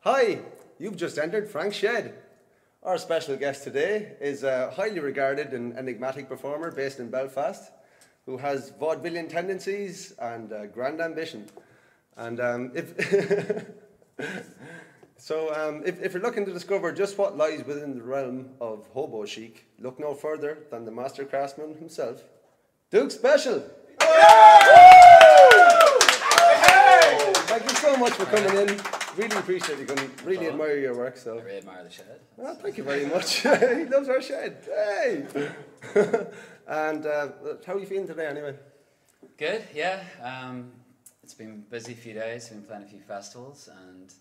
Hi, you've just entered Frank's Shed. Our special guest today is a highly regarded and enigmatic performer based in Belfast who has vaudevillian tendencies and grand ambition. And if if you're looking to discover just what lies within the realm of hobo chic, look no further than the master craftsman himself, Duke Special. Thank you so much for coming in. Really appreciate you coming. Really admire your work. So I really admire the shed. Oh, thank you very much. He loves our shed. Hey. And how are you feeling today, anyway? Good. Yeah. It's been a busy few days. Been playing a few festivals, and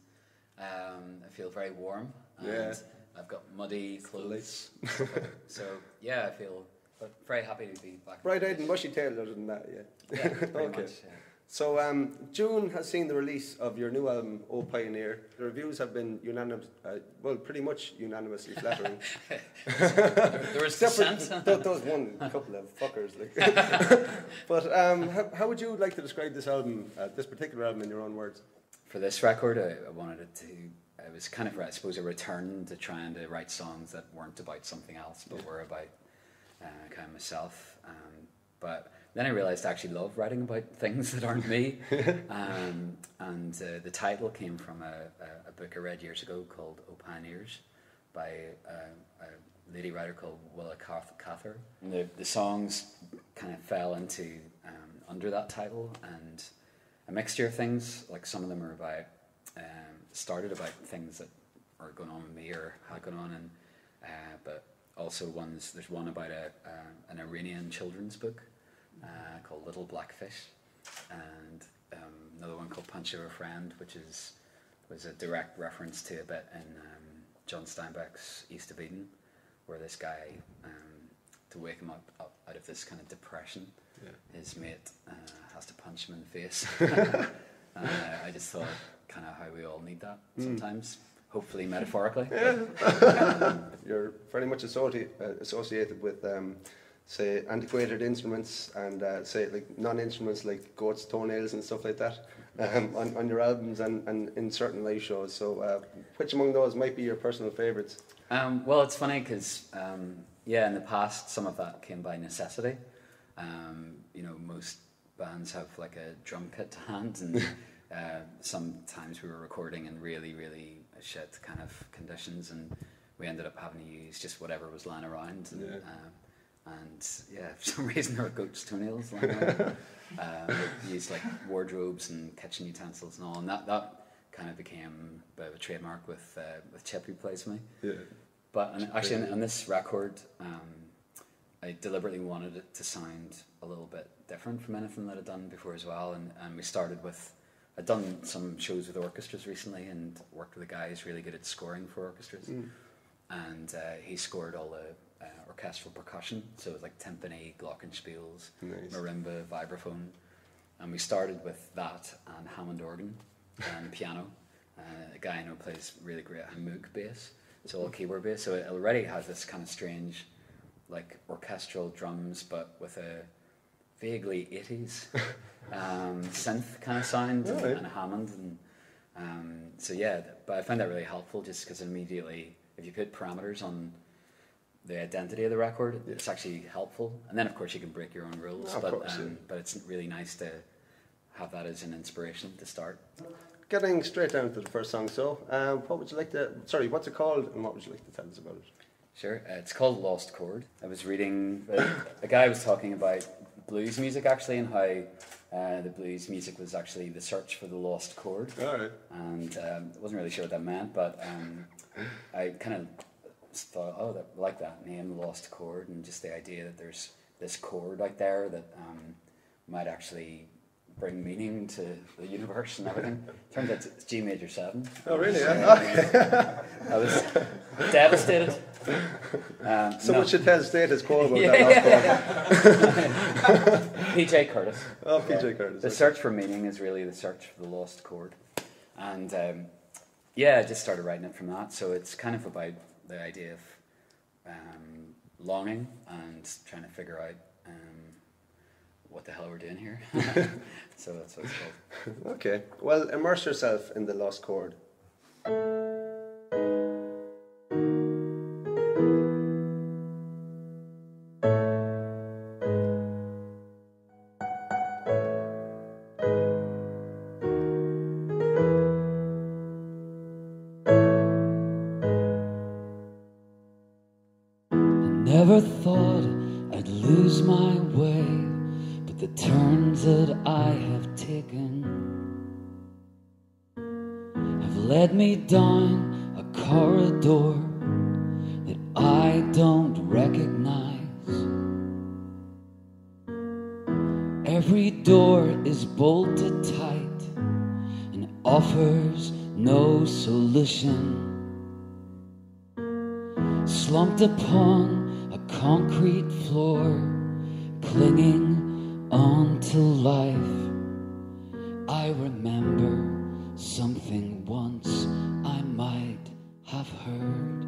I feel very warm. And Yeah. I've got muddy clothes. So yeah, I feel very happy to be back. Bright-eyed and bushy-tailed, other than that, yeah. Yeah, pretty Okay. much. Yeah. So June has seen the release of your new album, O Pioneer. The reviews have been unanimous, well, pretty much unanimously flattering. There was Except dissent. for those one couple of fuckers. Like. But how would you like to describe this album, this particular album, in your own words? For this record, I wanted it to. It was kind of, I suppose, a return to trying to write songs that weren't about something else, but were about kind of myself. But then I realised I actually love writing about things that aren't me. And the title came from a book I read years ago called O Pioneers by a lady writer called Willa Cather. And the songs kind of fell into under that title, and a mixture of things. Like some of them are about, started about things that are going on with me or had gone on, and but also there's one about an Iranian children's book called Little Black Fish, and another one called Punch of a Friend, which was a direct reference to a bit in John Steinbeck's East of Eden, where this guy, to wake him up out of this kind of depression, his mate has to punch him in the face. And I just thought kind of how we all need that sometimes, hopefully metaphorically. Yeah. You're very much associated with say antiquated instruments and say like non-instruments like goat's toenails and stuff like that on your albums and in certain live shows. So which among those might be your personal favourites? Well, it's funny because in the past some of that came by necessity. Most bands have like a drum kit to hand, and sometimes we were recording in really, really shit kind of conditions, and we ended up having to use just whatever was lying around. And for some reason there were goat's toenails lying around. We used like wardrobes and kitchen utensils and all, and that kind of became a bit of a trademark with Chip, who plays with me. Yeah. But actually on this record, I deliberately wanted it to sound a little bit different from anything that I'd done before as well, and we started with, I'd done some shows with orchestras recently and worked with a guy who's really good at scoring for orchestras, and he scored all the orchestral percussion, so it was like timpani, glockenspiels, marimba, vibraphone, and we started with that and Hammond organ and piano. A guy I know plays really great Moog bass, so all keyboard bass, so it already has this kind of strange like orchestral drums but with a vaguely 80s synth kind of sound, and a Hammond, and but I found that really helpful just because immediately if you put parameters on the identity of the record, it's actually helpful, and then of course you can break your own rules, but it's really nice to have that as an inspiration to start. Getting straight down to the first song, so what would you like to, what's it called and what would you like to tell us about it? Sure, it's called Lost Chord. I was reading, a guy was talking about blues music actually, and how the blues music was actually the search for the lost chord. All right. And I wasn't really sure what that meant, but I kind of thought, I like that name, Lost Chord, and just the idea that there's this chord out there that might actually bring meaning to the universe and everything. Turns out it's G major 7. Oh really? Yeah. I was devastated. Someone should tell status quo about that. PJ Curtis. Oh, PJ Curtis. The search for meaning is really the search for the lost chord. And I just started writing it from that. So it's kind of about the idea of longing and trying to figure out what the hell we're doing here. So that's what it's called. Okay. Well, immerse yourself in the lost chord. Never thought I'd lose my way, but the turns that I have taken have led me down a corridor that I don't recognize. Every door is bolted tight and offers no solution. Slumped upon a concrete floor, clinging on to life, I remember something once I might have heard.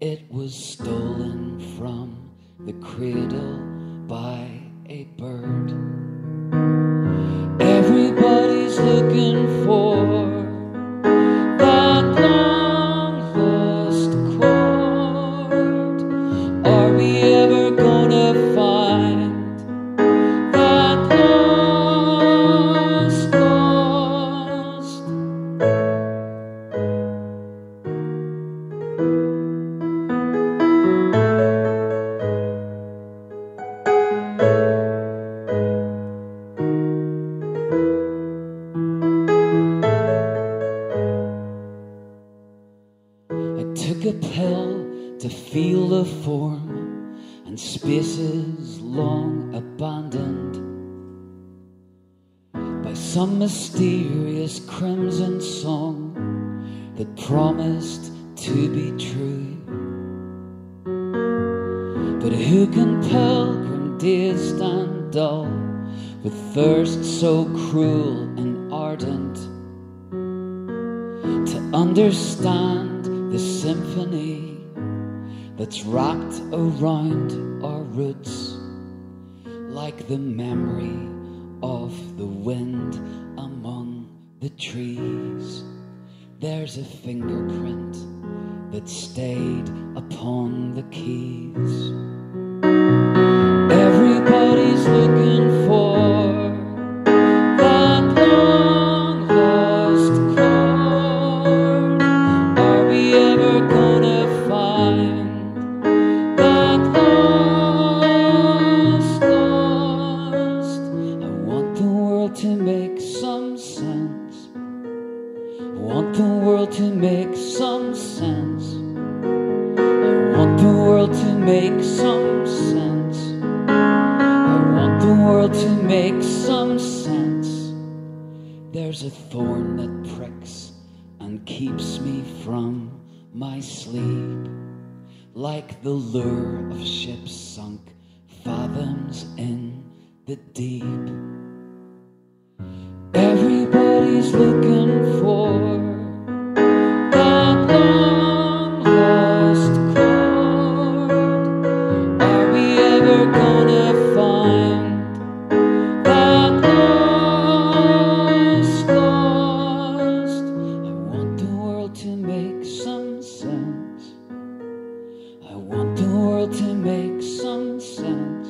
It was stolen from the cradle by a bird. Everybody's looking for that long lost chord. Are we ever gonna find that lost? I took a pill to feel the form and spaces long abandoned by some mysterious crimson song that promised to be true. But who can pilgrim days stand dull with thirst so cruel and ardent to understand the symphony that's wrapped around our roots, like the memory of the wind among the trees. There's a fingerprint that stayed upon the keys. Everybody's looking for that long lost chord. Are we ever gonna find that lost? I want the world to make some sense. I want the world to make some sense. I want the world to make some sense. I want the world to make some sense. There's a thorn that pricks and keeps me from my sleep, like the lure of ships sunk fathoms in the deep. Everybody's looking for that long lost chord. Are we ever gonna find that lost? I want the world to make some sense. I want the world to make some sense.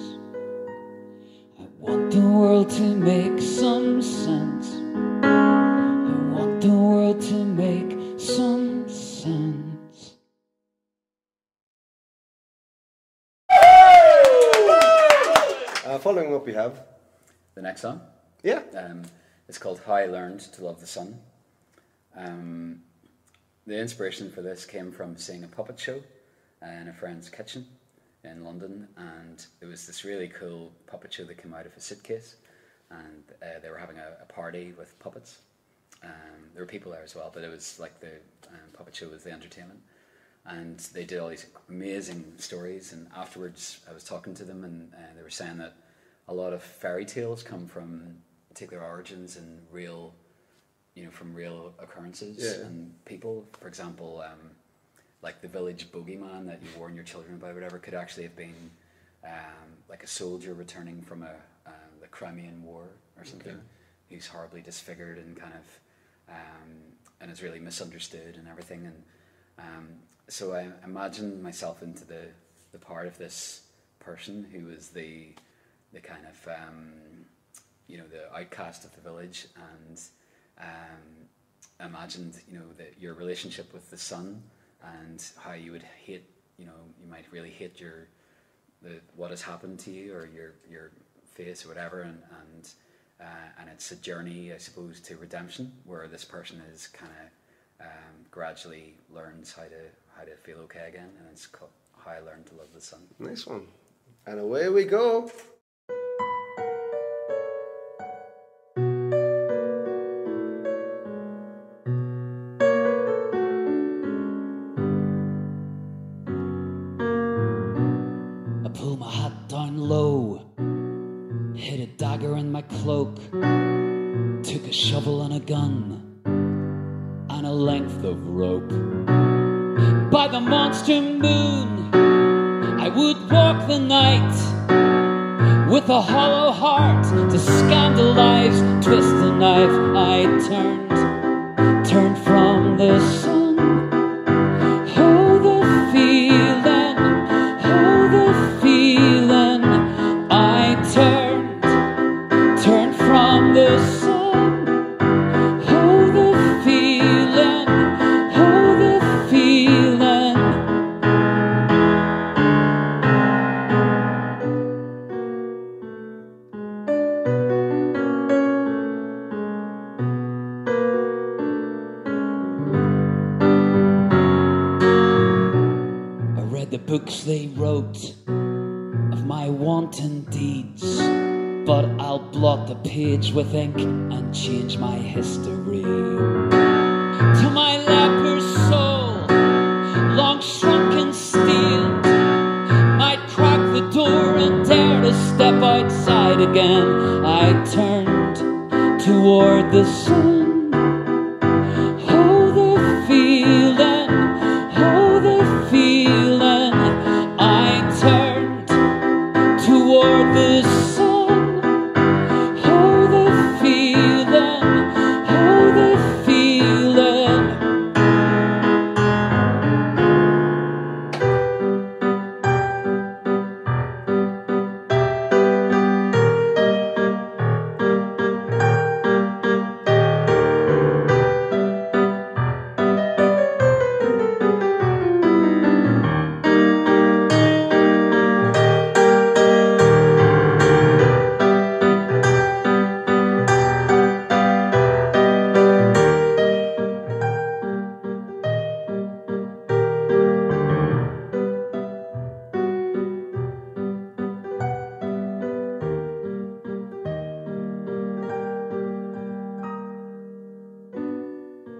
I want the world to make some sense. I want the world to make some sense. Following up, we have The next song, yeah. it's called How I Learned to Love the Sun. The inspiration for this came from seeing a puppet show in a friend's kitchen in London, and it was this really cool puppet show that came out of a suitcase, and they were having a party with puppets. There were people there as well, but it was like the puppet show was the entertainment, and they did all these amazing stories. And afterwards I was talking to them, and they were saying that a lot of fairy tales take their origins in real, from real occurrences and people. For example, like the village bogeyman that you warn your children about, whatever, could actually have been like a soldier returning from the Crimean War or something, who's horribly disfigured and kind of and is really misunderstood and everything. And so I imagine myself into the part of this person who was the kind of the outcast of the village, and imagined that your relationship with the sun and how you would hate, you might really hate what has happened to you, or your face or whatever, and it's a journey, I suppose, to redemption, where this person is kind of gradually learns how to feel okay again, and it's called How I Learned to Love the Sun. Nice one. And away we go. I pull my hat down low, hid a dagger in my cloak, took a shovel and a gun, and a length of rope. By the monster moon, I would walk the night, with a hollow heart to scandalize, twist the knife. I turned from the sun. Oh, the feeling, oh, the feeling. I turned from the sun. Oh, the feeling, oh, the feeling. The books they wrote of my wanton deeds, but I'll blot the page with ink and change my history. To my leper soul, long shrunken steel, might crack the door and dare to step outside again. I turned toward the sun. Oh, the feeling, oh, the feeling. I turned toward the sun. Oh, the feeling, oh, the feeling.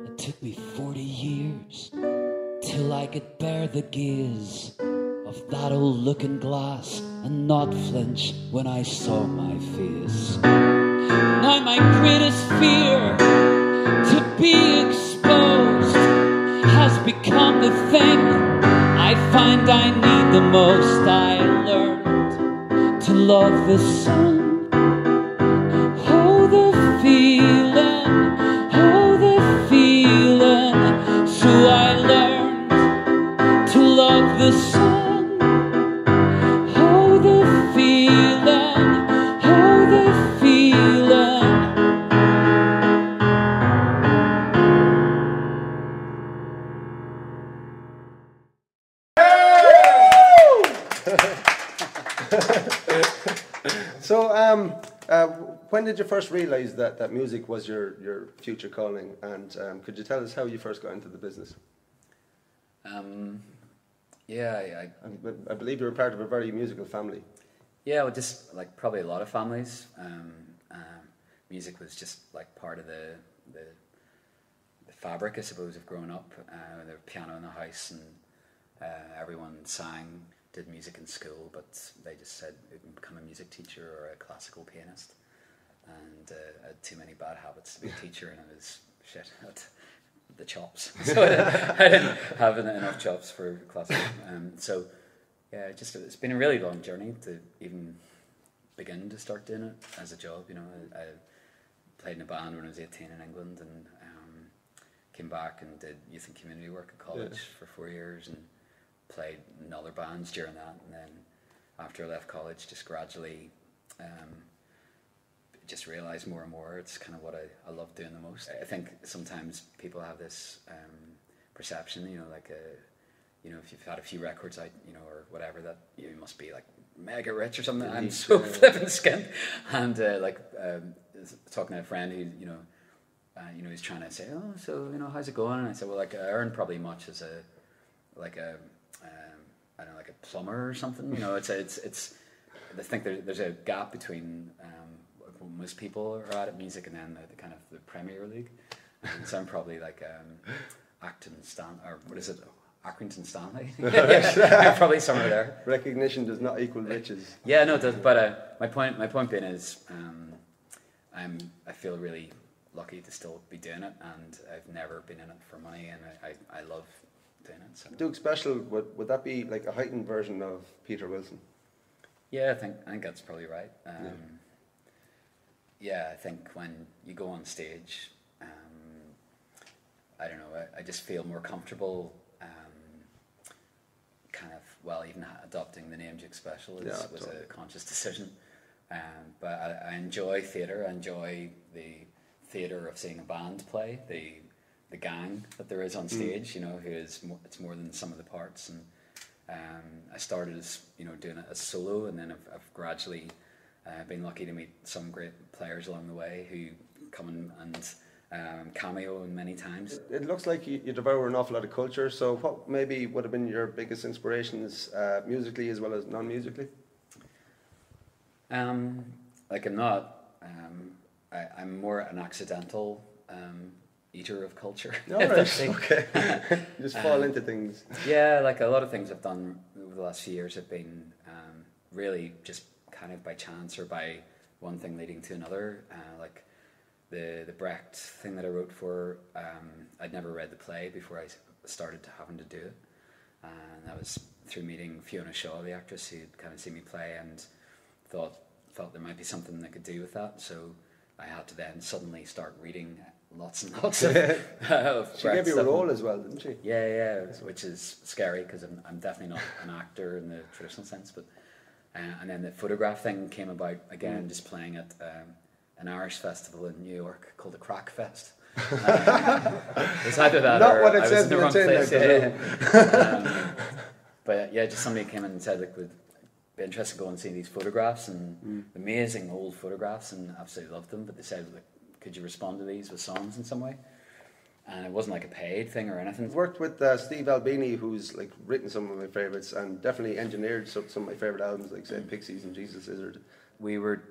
It took me 40 years till I could bear the gaze of that old looking glass and not flinch when I saw my face. Now my greatest fear, to be exposed, has become the thing I find I need the most. I learned to love the sun. Oh, the feeling, oh, the feeling. So I learned to love the sun. Oh, the feeling, oh, the feeling. So, when did you first realise that music was your future calling? And could you tell us how you first got into the business? Yeah, I believe you were part of a very musical family. yeah, well, just like probably a lot of families, music was just like part of the fabric, I suppose, of growing up. There was a piano in the house, and everyone sang, did music in school, but they just said you can become a music teacher or a classical pianist. And I had too many bad habits to be a teacher, and I was shit at the chops. So I didn't have enough chops for classical. So yeah, it's been a really long journey to even begin to start doing it as a job. You know, I played in a band when I was 18 in England, and came back and did youth and community work at college for 4 years and played in other bands during that. And then after I left college, just gradually just realised more and more it's kind of what I love doing the most. I think sometimes people have this perception, you know, like you know, if you've had a few records out, you know, or whatever, that you must be like mega rich or something. I'm so flipping skint. And talking to a friend who, you know, he's trying to say, oh, so, you know, how's it going? And I said, well, like, I earn probably much as a I don't know, like a plumber or something. You know, it's. I think there's a gap between what most people are at music and then the kind of the Premier League. And so I'm probably like Accrington Stanley. Yeah, probably somewhere there. Recognition does not equal riches. Yeah, no, it does. But my point being is, I feel really lucky to still be doing it, and I've never been in it for money, and I love doing it. So. Duke Special, would that be like a heightened version of Peter Wilson? Yeah, I think that's probably right. Yeah, I think when you go on stage, I don't know, I just feel more comfortable. Kind of, well, even adopting the name Duke Special was a conscious decision. But I enjoy theatre. I enjoy the theatre of seeing a band play, the gang that there is on stage. You know, it's more than some of the parts. And I started as, you know, doing it as solo, and then I've gradually been lucky to meet some great players along the way who come and cameo many times. It looks like you devour an awful lot of culture, so what maybe would have been your biggest inspirations musically as well as non-musically? Like I'm not, I'm more an accidental eater of culture. All right, okay. Just fall into things. Yeah, like a lot of things I've done over the last few years have been really just kind of by chance or by one thing leading to another. Like the Brecht thing that I wrote for, I'd never read the play before I started having to do it. And that was through meeting Fiona Shaw, the actress, who'd kind of seen me play and felt there might be something I could do with that. So I had to then suddenly start reading lots and lots of She gave you a role as well, didn't she? Yeah, which is scary because I'm definitely not an actor in the traditional sense. But and then the photograph thing came about again, just playing at an Irish festival in New York called the Crack Fest. It's either that not or what it I says was in the wrong place. Yeah. But yeah, just somebody came in and said, like, would be interested to go and see these photographs, and amazing old photographs, and absolutely loved them. But they said, like, could you respond to these with songs in some way? And it wasn't like a paid thing or anything. I've worked with Steve Albini, who's like written some of my favourites and definitely engineered some of my favourite albums, like say Pixies and Jesus Lizard. We were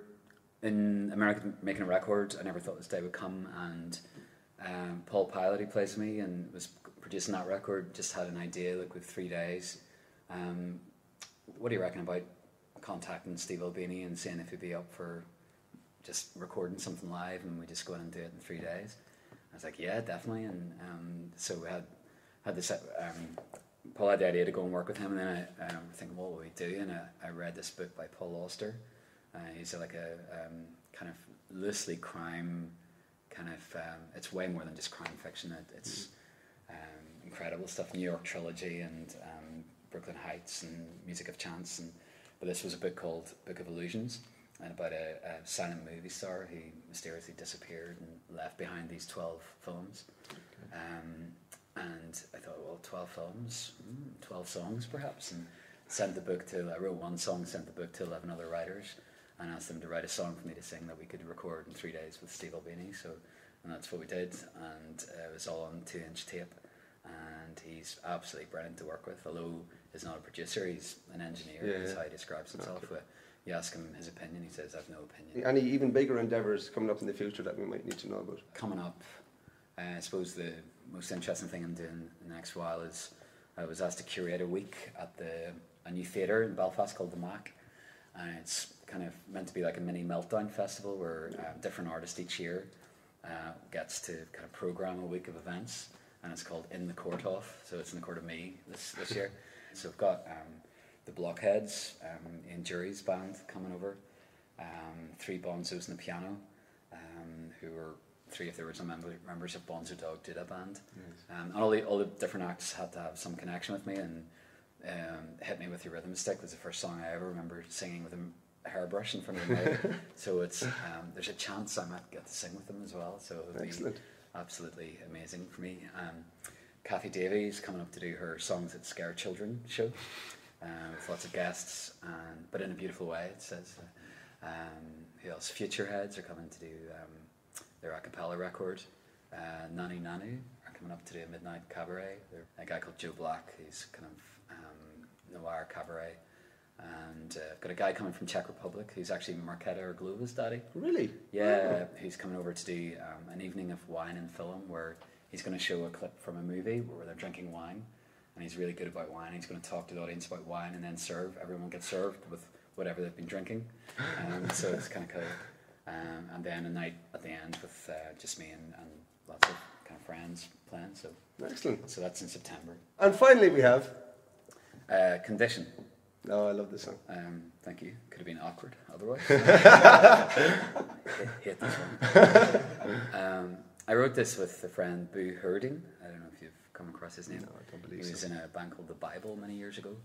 in America making a record. I never thought this day would come, and Paul Pilot, who plays me and was producing that record, just had an idea, like, with 3 days. What do you reckon about contacting Steve Albini and seeing if he'd be up for just recording something live, and we just go in and do it in 3 days? I was like, yeah, definitely. And so we had this. Paul had the idea to go and work with him, and then I was thinking, what would we do? And I read this book by Paul Auster. He's like a kind of loosely crime kind of. It's way more than just crime fiction. It's incredible stuff. New York Trilogy and Brooklyn Heights and Music of Chance. But this was a book called Book of Illusions, and about a silent movie star who mysteriously disappeared and left behind these 12 films. And I thought, well, 12 films, 12 songs perhaps, and I wrote one song, sent the book to 11 other writers, and asked them to write a song for me to sing that we could record in 3 days with Steve Albini. And that's what we did, and it was all on 2-inch tape, and he's absolutely brilliant to work with, although he's not a producer, he's an engineer. That's how he describes himself. Okay. You ask him his opinion, he says, I've no opinion. Any even bigger endeavours coming up in the future that we might need to know about? Coming up, I suppose the most interesting thing I'm doing in the next while is I was asked to curate a week at a new theatre in Belfast called the Mac. And it's kind of meant to be like a mini Meltdown festival where different artists each year gets to kind of programme a week of events. And it's called In the Court Of, so it's in the court of me this year. So we've got the Blockheads, Ian Jury's band coming over, 3 bonzos and a piano, who are three of the original members of Bonzo Dog Did a Band. And all the different acts had to have some connection with me, and Hit Me With Your Rhythm Stick was the first song I ever remember singing with a hairbrush in front of me. So it's there's a chance I might get to sing with them as well, so it would be absolutely amazing for me. Kathy Davies coming up to do her Songs That Scare Children show with lots of guests, but in a beautiful way, it says. Who else? Futureheads are coming to do their a cappella record. Nanu Nanu are coming up to do a midnight cabaret. There's a guy called Joe Black, who's kind of noir cabaret. And I've got a guy coming from Czech Republic who's actually Marketa or Glova's daddy. Really? Yeah, who's coming over to do an evening of wine and film where he's going to show a clip from a movie where they're drinking wine, and he's really good about wine. He's going to talk to the audience about wine and then serve. Everyone gets served with whatever they've been drinking. So it's kind of cool. And then a night at the end with just me and lots of kind of friends playing. So excellent. So that's in September. And finally we have Condition. Oh, I love this song. Thank you. Could have been awkward otherwise. Hate this one. I wrote this with a friend, Boo Herding. I don't know if you've come across his name. No, I don't believe He was so. in a band called The Bible many years ago,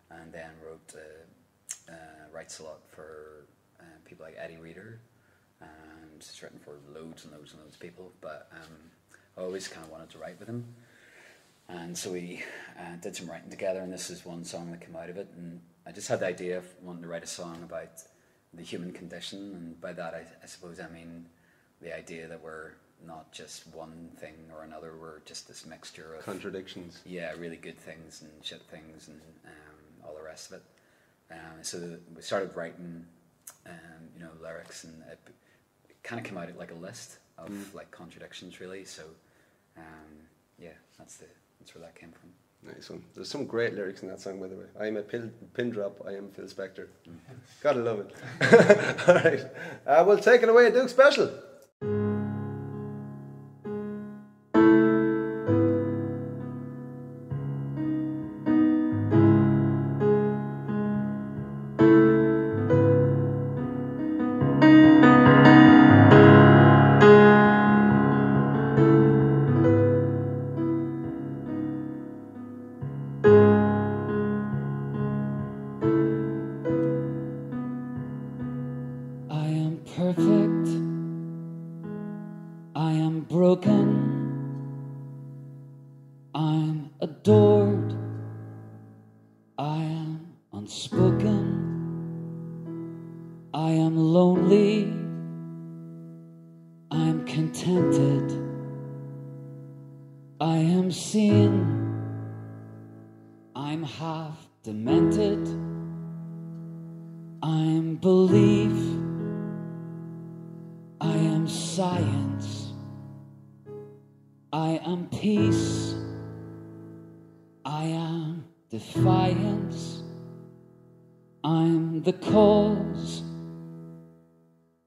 and then writes a lot for people like Eddie Reader, and he's written for loads and loads and loads of people, but I always kind of wanted to write with him. And so we did some writing together, and this is one song that came out of it. And I just had the idea of wanting to write a song about the human condition, and by that I suppose I mean the idea that we're not just one thing or another, we're just this mixture of contradictions. Yeah, really good things and shit things and all the rest of it. So we started writing lyrics, and it kind of came out like a list of like contradictions really. So that's where that came from. Nice one. There's some great lyrics in that song, by the way. I am a pin drop, I am Phil Spector. Gotta love it. All right. Well, take it away, Duke Special. Perfect, I am broken, I'm adored, I am unspoken, I am lonely, I'm contented, I am seen, I'm half demented, I'm belief, I am science, I am peace, I am defiance, I'm the cause,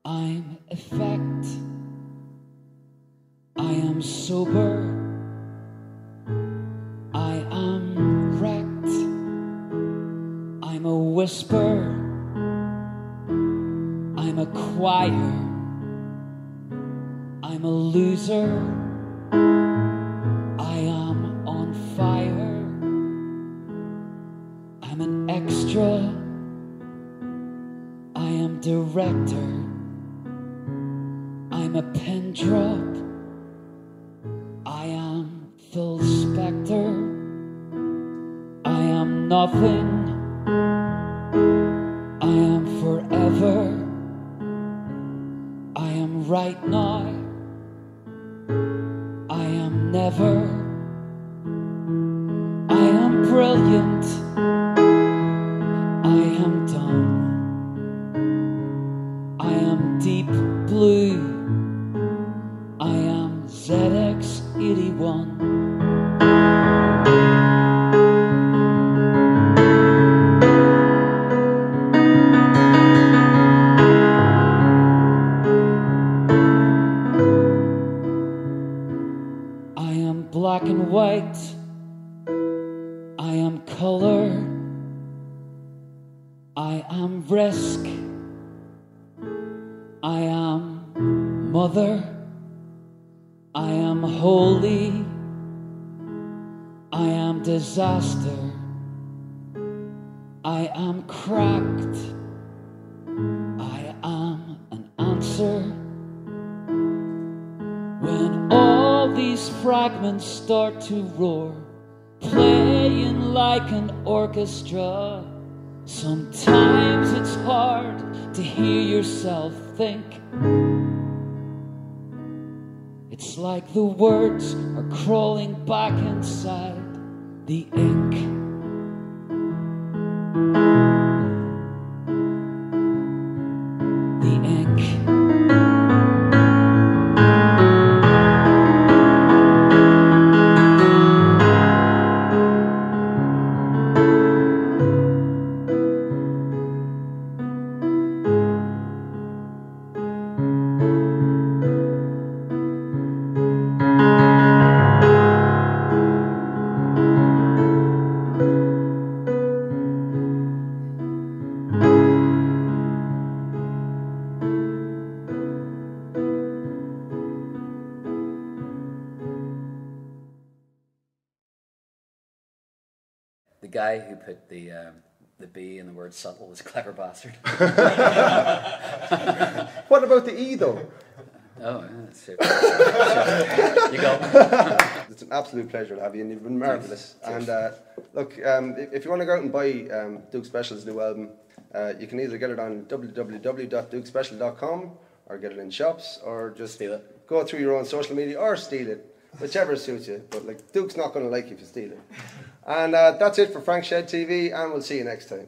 I'm effect, I am sober, I am wrecked, I'm a whisper, I'm a choir, I'm a loser, I am on fire, I'm an extra, I am director, I'm a pin drop, I am Phil Spector, I am nothing, I am forever, I am right now, I am never, I am brilliant, I am dumb, I am deep blue, I am ZX81. Black and white, I am color, I am risk, I am mother, am holy, I am disaster, I am cracked, I am an answer. When all these fragments start to roar, playing like an orchestra, sometimes it's hard to hear yourself think. It's like the words are crawling back inside the ink. The ink. The guy who put the B in the word subtle was a clever bastard. What about the E though? Oh, yeah, that's super. You go. It's an absolute pleasure to have you, and you've been marvellous. Thanks. And look, if you want to go out and buy Duke Special's new album, you can either get it on www.dukespecial.com or get it in shops, or just Steal it. Go through your own social media or steal it, whichever suits you. But like, Duke's not going to like you if you steal it. And that's it for FranksShedTV, and we'll see you next time.